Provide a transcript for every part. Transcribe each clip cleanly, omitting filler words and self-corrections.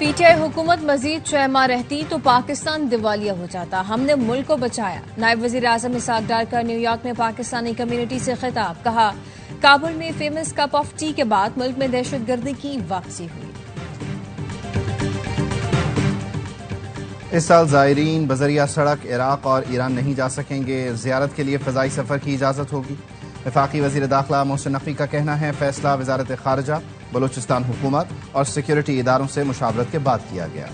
PTI हुकूमत मजीद 6 माह रहती तो पाकिस्तान दिवालिया हो जाता। हमने मुल्क को बचाया। नायब वजीर आजम इसहाक डार का न्यूयॉर्क में पाकिस्तानी कम्युनिटी से खिताब। कहा, काबुल में फेमस कप ऑफ टी के बाद मुल्क में दहशतगर्दी की वापसी हुई। इस साल ज़ायरीन बजरिया सड़क इराक और ईरान नहीं जा सकेंगे। ज़ियारत के लिए फ़ज़ाई सफ़र की इजाज़त होगी। वफाकी वज़ीर दाखिला मोहसिन नकवी का कहना है, फैसला वज़ारत खारजा, बलूचिस्तान हुकूमत और सिक्योरिटी इदारों से मुशावरत के बाद किया गया।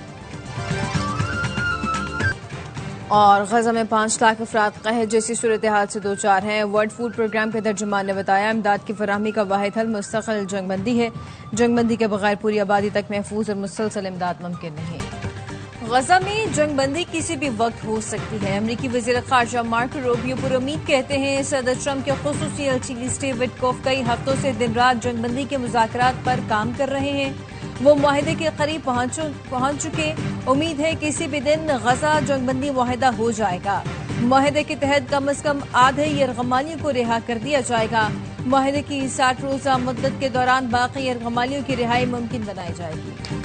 और गजा में 5 लाख अफराद कहर जैसी सूरत हाल से दो चार हैं। वर्ल्ड फूड प्रोग्राम के तर्जुमान ने बताया, इमदाद की फराहमी का वाहिद हल मुस्तकिल जंगबंदी है। जंगबंदी के बगैर पूरी आबादी तक महफूज और मुसलसल इमदाद मुमकिन नहीं। गजा में जंगबंदी किसी भी वक्त हो सकती है। अमरीकी वज़ीर ख़ारजा मार्को रूबियो पुरुमीद कहते हैं, सदर ट्रंप के खुसूसी एलची स्टीव विटकॉफ कई हफ्तों से दिन रात जंगबंदी के मुज़ाकरात पर काम कर रहे हैं। वो मुआहदे के करीब पहुंच चुके। उम्मीद है किसी भी दिन गजा जंगबंदी मुआहदा हो जाएगा। मुआहदे के तहत कम अज कम आधे यरगमालियों को रिहा कर दिया जाएगा। मुआहदे की 60 रोज़ा मुद्दत के दौरान बाकी यरगमालियों की रिहाई मुमकिन बनाई जाएगी।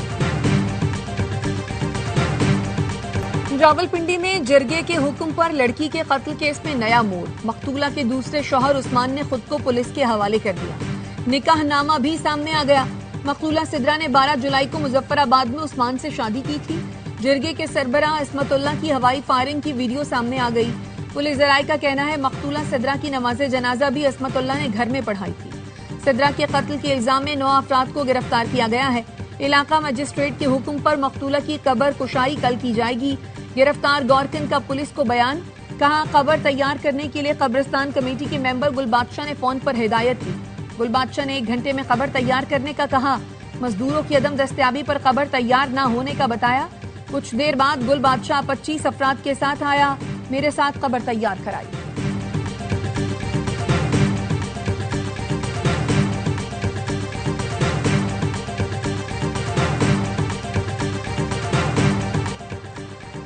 रावलपिंडी में जरगे के हुक्म पर लड़की के कत्ल केस में नया मोड़। मकतूला के दूसरे शौहर उस्मान ने खुद को पुलिस के हवाले कर दिया। निकाहनामा भी सामने आ गया। मकतूला सिद्रा ने 12 जुलाई को मुजफ्फराबाद में उस्मान से शादी की थी। जरगे के सरबराह इस्मतुल्लाह की हवाई फायरिंग की वीडियो सामने आ गई। पुलिस जराये का कहना है, मकतूला सिद्रा की नमाज जनाजा भी इस्मतुल्लाह ने घर में पढ़ाई थी। सिद्रा के कत्ल के इल्जाम में 9 अफराद को गिरफ्तार किया गया है। इलाका मजिस्ट्रेट के हुक्म पर मकतूला की कब्र कुशाई कल की जाएगी। गिरफ्तार गौरकन का पुलिस को बयान। कहा, कब्र तैयार करने के लिए कब्रिस्तान कमेटी के मेंबर गुल बादशाह ने फोन पर हिदायत दी। गुल बादशाह ने 1 घंटे में कब्र तैयार करने का कहा। मजदूरों की अदम दस्तयाबी पर कब्र तैयार न होने का बताया। कुछ देर बाद गुल बादशाह 25 अफराद के साथ आया। मेरे साथ कब्र तैयार कराई।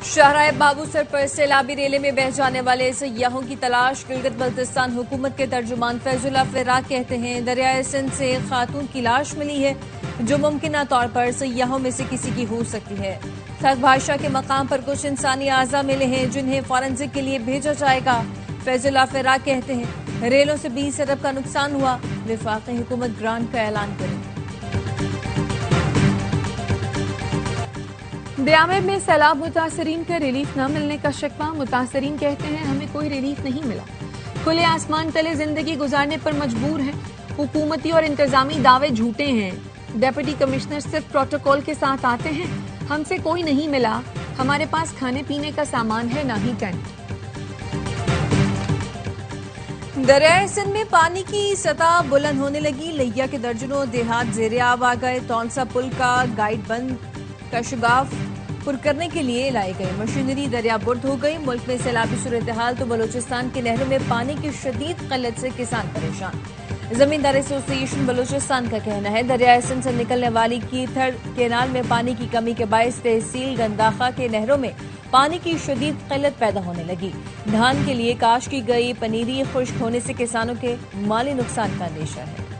शाहराह बाबूसर पर सैलाबी रेले में बह जाने वाले सयाहों की तलाश। गिलगित बल्तिस्तान हुकूमत के तर्जुमान फैजुल्लाह फिराक कहते हैं, दरियाए सिंध से एक खातून की लाश मिली है जो मुमकिन तौर पर सयाहों में से किसी की हो सकती है। थक भाषा के मकाम पर कुछ इंसानी आज़ा मिले हैं जिन्हें फॉरेंसिक के लिए भेजा जाएगा। फैजुल्लाह फिराक कहते हैं, रेलों से 20 अरब का नुकसान हुआ। वफाकी हुकूमत ग्रांट का ऐलान करे। ब्यामे में सैलाब मुतासरीन का रिलीफ न मिलने का शिकवा। मुतासरीन कहते हैं, हमें कोई रिलीफ नहीं मिला। खुले आसमान तले जिंदगी गुजारने पर मजबूर हैं। हुकूमती और इंतजामी दावे झूठे हैं। डेप्यूटी कमिश्नर सिर्फ प्रोटोकॉल के साथ आते हैं। हमसे कोई नहीं मिला। हमारे पास खाने पीने का सामान है, ना ही टेंट। दरियाए सिंध में पानी की सतह बुलंद होने लगी। लिया के दर्जनों देहात जेरे आब आ गए। तौलसा पुल का गाइड बंद कशगाफ पुर करने के लिए लाई गई मशीनरी दरिया बुर्द हो गई। मुल्क में सैलाबी सूरत हाल तो बलूचिस्तान की नहरों में पानी की शदीद किल्लत से किसान परेशान। जमींदार एसोसिएशन बलूचिस्तान का कहना है, दरियाए सिंध से निकलने वाली कीथड़ केनाल में पानी की कमी के बायस तहसील गंदाखा के नहरों में पानी की शदीद किल्लत पैदा होने लगी। धान के लिए काश की गई पनीरी खुश्क होने से किसानों के माली नुकसान का अंदेशा है।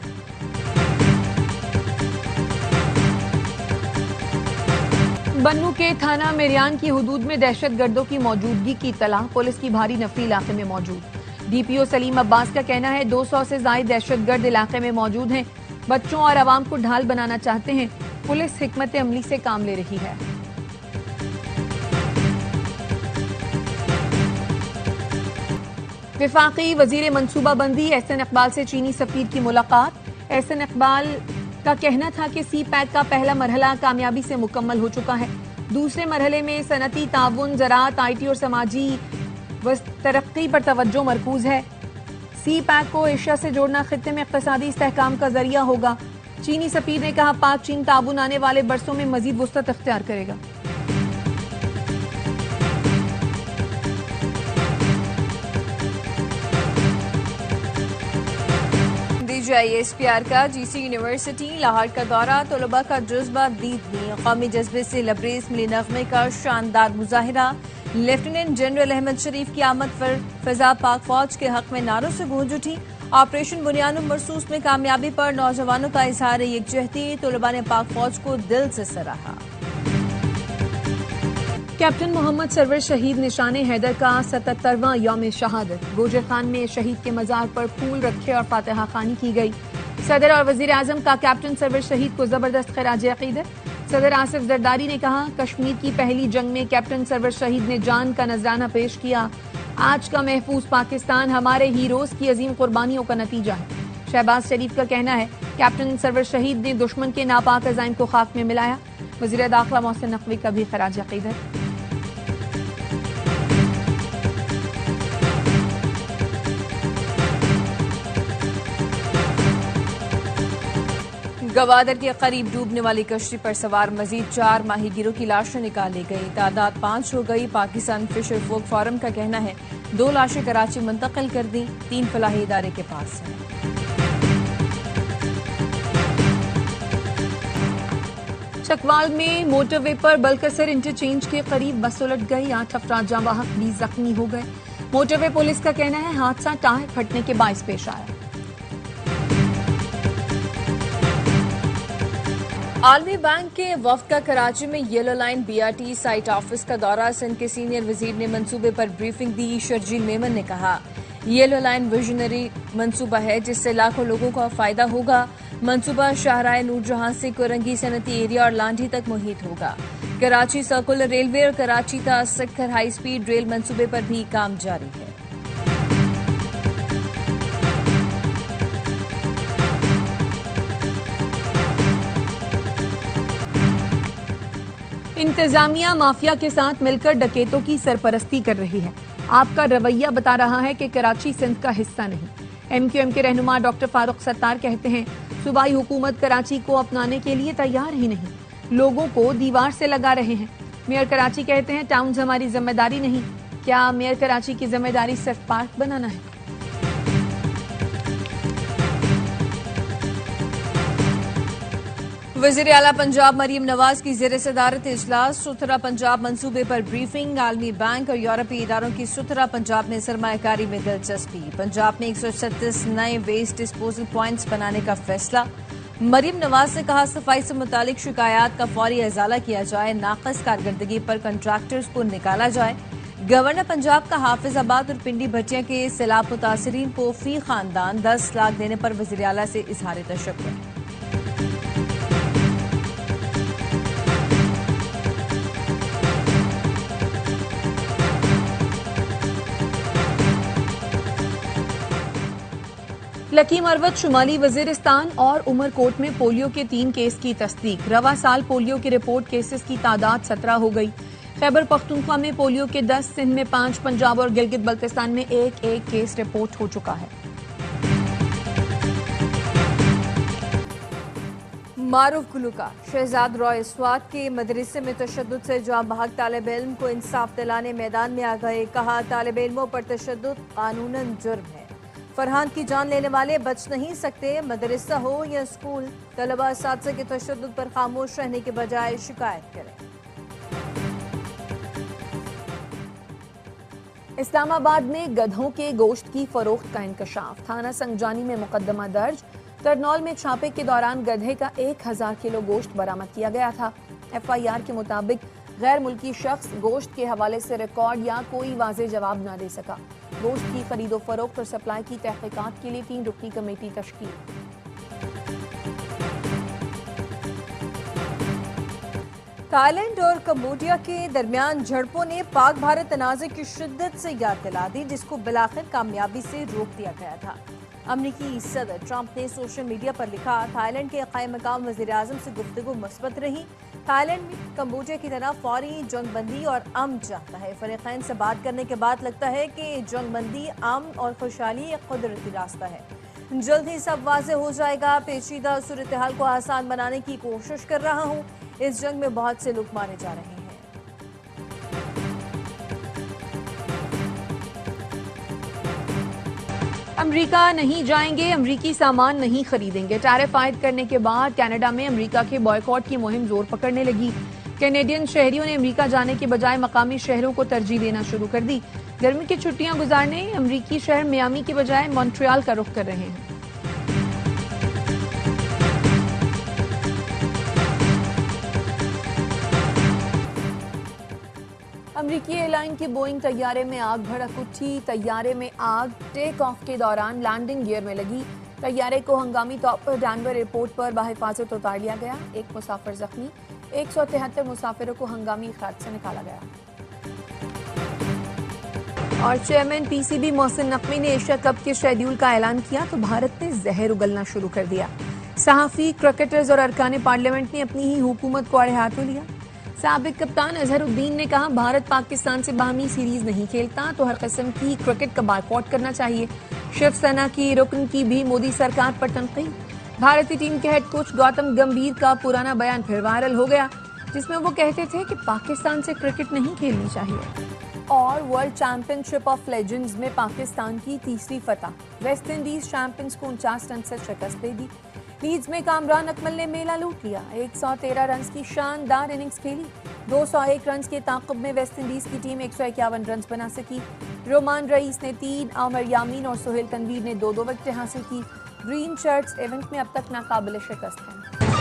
बन्नू के थाना मेरियान की हुदूद में दहशतगर्दों की मौजूदगी की इत्तला। पुलिस की भारी नफरी इलाके में मौजूद। डीपीओ सलीम अब्बास का कहना है, 200 से ज्यादा दहशतगर्द इलाके में मौजूद हैं। बच्चों और आवाम को ढाल बनाना चाहते हैं। पुलिस हिकमत अमली से काम ले रही है। वफाकी वजीर मनसूबाबंदी एहसन इकबाल से चीनी सफीर की मुलाकात। एहसन इकबाल का कहना था कि सी पैक का पहला मरहला कामयाबी से मुकम्मल हो चुका है। दूसरे मरहले में सनती ताउन, ज़राअत, IT और समाजी व तरक्की पर तवज्जो मरकूज है। सी पैक को एशिया से जोड़ना खित्ते में इक़्तिसादी इस्तेहकाम का जरिया होगा। चीनी सफीर ने कहा, पाक चीन ताउन आने वाले बरसों में मजीद वुसअत इख्तियार करेगा। ISPR का GC यूनिवर्सिटी लाहौर का दौरा। तलबा का जज्बा दीदनी कौमी जज्बे से लबरेज मिली नगमे का शानदार मुजाहिरा। लेफ्टिनेंट जनरल अहमद शरीफ की आमद पर फिजा पाक फौज के हक में नारों से गूंज उठी। ऑपरेशन बुनियानुल मरसूस में कामयाबी पर नौजवानों का इजहार यकजहती। तलबा ने पाक फौज को दिल से सराहा। कैप्टन मोहम्मद सरवर शहीद निशाने हैदर का 77वां यौम शहादत। गोजर खान में शहीद के मजार पर फूल रखे और फातिहा खानी की गई। सदर और वजीर आजम का कैप्टन सरवर शहीद को जबरदस्त खिराज अकीदत। सदर आसिफ जरदारी ने कहा, कश्मीर की पहली जंग में कैप्टन सरवर शहीद ने जान का नजराना पेश किया। आज का महफूज पाकिस्तान हमारे हीरोज की अजीम कुर्बानियों का नतीजा है। शहबाज शरीफ का कहना है, कैप्टन सरवर शहीद ने दुश्मन के नापाक अज़ाइम को खाक में मिलाया। वज़ीर दाखिला मोहसिन नकवी का भी खिराज अकीदत। गवादर के करीब डूबने वाली कश्ती पर सवार मजीद 4 माहीगीरों की लाशें निकाली गई। तादाद 5 हो गई। पाकिस्तान फिशर फोक फोरम का कहना है 2 लाशें कराची मुंतकिल कर दी, 3 फलाही इदारे के पास हैं। चकवाल में मोटरवे पर बलकसर इंटरचेंज के करीब बस उलट गई। 8 अफराद जाँ बहक 20 जख्मी हो गए। मोटरवे पुलिस का कहना है हादसा टायर फटने के बाइस पेश आया। आलमी बैंक के वफ्द का कराची में yellow line BRT site office का दौरा। सिंध के सीनियर वजीर ने मंसूबे पर ब्रीफिंग दी। शर्जील मेमन ने कहा, येलो लाइन विजनरी मंसूबा है जिससे लाखों लोगों का फायदा होगा। मंसूबा शाहराह नूरजहां से कोरंगी सनती एरिया और लांढी तक मुहित होगा। कराची सर्कुलर रेलवे और कराची ता सिक्खर हाई स्पीड रेल मंसूबे पर भी काम जारी है। इंतजामिया माफिया के साथ मिलकर डकैतों की सरपरस्ती कर रही है। आपका रवैया बता रहा है कि कराची सिंध का हिस्सा नहीं। MQM के रहनुमा डॉक्टर फारूक सत्तार कहते हैं, सूबाई हुकूमत कराची को अपनाने के लिए तैयार ही नहीं, लोगों को दीवार से लगा रहे हैं। मेयर कराची कहते हैं, टाउन्स हमारी जिम्मेदारी नहीं। क्या मेयर कराची की जिम्मेदारी सिर्फ पार्क बनाना है? वज़ीर आला पंजाब मरीम नवाज की ज़ेर सदारत इजलास। सुथरा पंजाब मंसूबे पर ब्रीफिंग। आलमी बैंक और यूरोपीय इदारों की सुथरा पंजाब में सरमायाकारी में दिलचस्पी। पंजाब में 136 नए वेस्ट डिस्पोजल प्वाइंट्स बनाने का फैसला। मरीम नवाज ने कहा, सफाई से मुतालिक शिकायत का फौरी इजाला किया जाए, नाकस कारकर्दगी पर कंट्रैक्टर्स को निकाला जाए। गवर्नर पंजाब का हाफिजाबाद और पिंडी भटिया के सैलाब मुतासरीन को फी खानदान 10 लाख देने पर वज़ीर आला से इजहार तशक्कुर। लकी मरवत, शुमाली वजीरिस्तान और उमरकोट में पोलियो के 3 केस की तस्दीक। रवा साल पोलियो के रिपोर्ट केसेस की तादाद 17 हो गई। खैबर पख्तूनख्वा में पोलियो के 10, सिंध में 5, पंजाब और गिलगित बल्तिस्तान में एक केस रिपोर्ट हो चुका है। मारूफ गुलूकार शहजाद रॉय स्वात के मदरसे में तशद्दुद से जाँ बहक तालिब इल्म को इंसाफ दिलाने मैदान में आ गए। कहा, तालिब इल्मों पर तशद्दुद कानूनन जुर्म है। फरहान की जान लेने वाले बच नहीं सकते। मदरसा हो या स्कूल, तलबा असातिज़ा के तशद्दुद पर खामोश रहने के बजाय शिकायत करें। इस्लामाबाद में गधों के गोश्त की फरोख्त का इंकशाफ। थाना संगजानी में मुकदमा दर्ज। करनौल में छापे के दौरान गधे का 1000 किलो गोश्त बरामद किया गया था। FIR के मुताबिक गैर मुल्की शख्स गोश्त के हवाले से रिकॉर्ड या कोई वाज़ेह जवाब न दे सका। गोश्त की खरीदो फरोख्त और सप्लाई की तहकीकात के लिए 3 रुकनी कमेटी तश्कील। थाईलैंड और कंबोडिया के दरमियान झड़पों ने पाक भारत तनाज़े की शिद्दत से याद दिला दी, जिसको बिलाखिर कामयाबी से रोक दिया गया था। अमरीकी सदर ट्रंप ने सोशल मीडिया पर लिखा, थाईलैंड के कायम मकाम वज़ीर आज़म से गुफ्तगू मुस्बत रही। थाईलैंड में कंबोडिया की तरह फौरी जंगबंदी और अमन चाहता है। फरीकैन से बात करने के बाद लगता है कि जंगबंदी, अमन और खुशहाली एक कुदरती रास्ता है। जल्द ही सब वाज़ेह हो जाएगा। पेचीदा सूरत हाल को आसान बनाने की कोशिश कर रहा हूँ। इस जंग में बहुत से लोग मारे जा रहे हैं। अमेरिका नहीं जाएंगे, अमेरिकी सामान नहीं खरीदेंगे। टैरिफ आयद करने के बाद कनाडा में अमेरिका के बॉयकॉट की मुहिम जोर पकड़ने लगी। कैनेडियन शहरियों ने अमेरिका जाने के बजाय मकामी शहरों को तरजीह देना शुरू कर दी। गर्मी की छुट्टियां गुजारने अमेरिकी शहर मियामी के बजाय मॉन्ट्रियल का रुख कर रहे हैं। अमरीकी एयरलाइन के बोइंग तैयारे में आग भड़क उठी। तैयारे में आग टेक ऑफ के दौरान लैंडिंग गियर में लगी। तैयारे को हंगामी तौर पर डैनवर एयरपोर्ट पर बाहिफाजत उतार लिया गया। एक मुसाफिर जख्मी, 173 मुसाफिरों को हंगामी खराज से निकाला गया। और चेयरमैन पीसीबी मोहसिन नकवी ने एशिया कप के शेड्यूल का ऐलान किया तो भारत ने जहर उगलना शुरू कर दिया। सहाफी, क्रिकेटर्स और अरकान पार्लियामेंट ने अपनी ही हुकूमत को आड़े हाथों लिया। साबिक कप्तान अजहरुद्दीन ने कहा, भारत पाकिस्तान से बाहमी सीरीज नहीं खेलता तो हर किस्म की क्रिकेट का बायकॉट करना चाहिए। शिवसेना की रुकन की भी मोदी सरकार पर तनकीद। भारतीय टीम के हेड कोच गौतम गंभीर का पुराना बयान फिर वायरल हो गया, जिसमें वो कहते थे कि पाकिस्तान से क्रिकेट नहीं खेलनी चाहिए। और वर्ल्ड चैंपियनशिप ऑफ लेजेंड्स में पाकिस्तान की तीसरी फतह। वेस्ट इंडीज चैंपियंस को 49 रन से शिकस्त दे दी। लीड्स में कामरान अकमल ने मेला लूट लिया। 113 रन की शानदार इनिंग्स खेली। 201 रन के ताक़ुब में वेस्ट इंडीज की टीम 151 रन बना सकी। रोमान रईस ने 3, आमिर यामीन और सुहेल तनवीर ने 2-2 विकेटें हासिल की। ग्रीन शर्ट्स इवेंट में अब तक नाकाबिले शिकस्त हैं।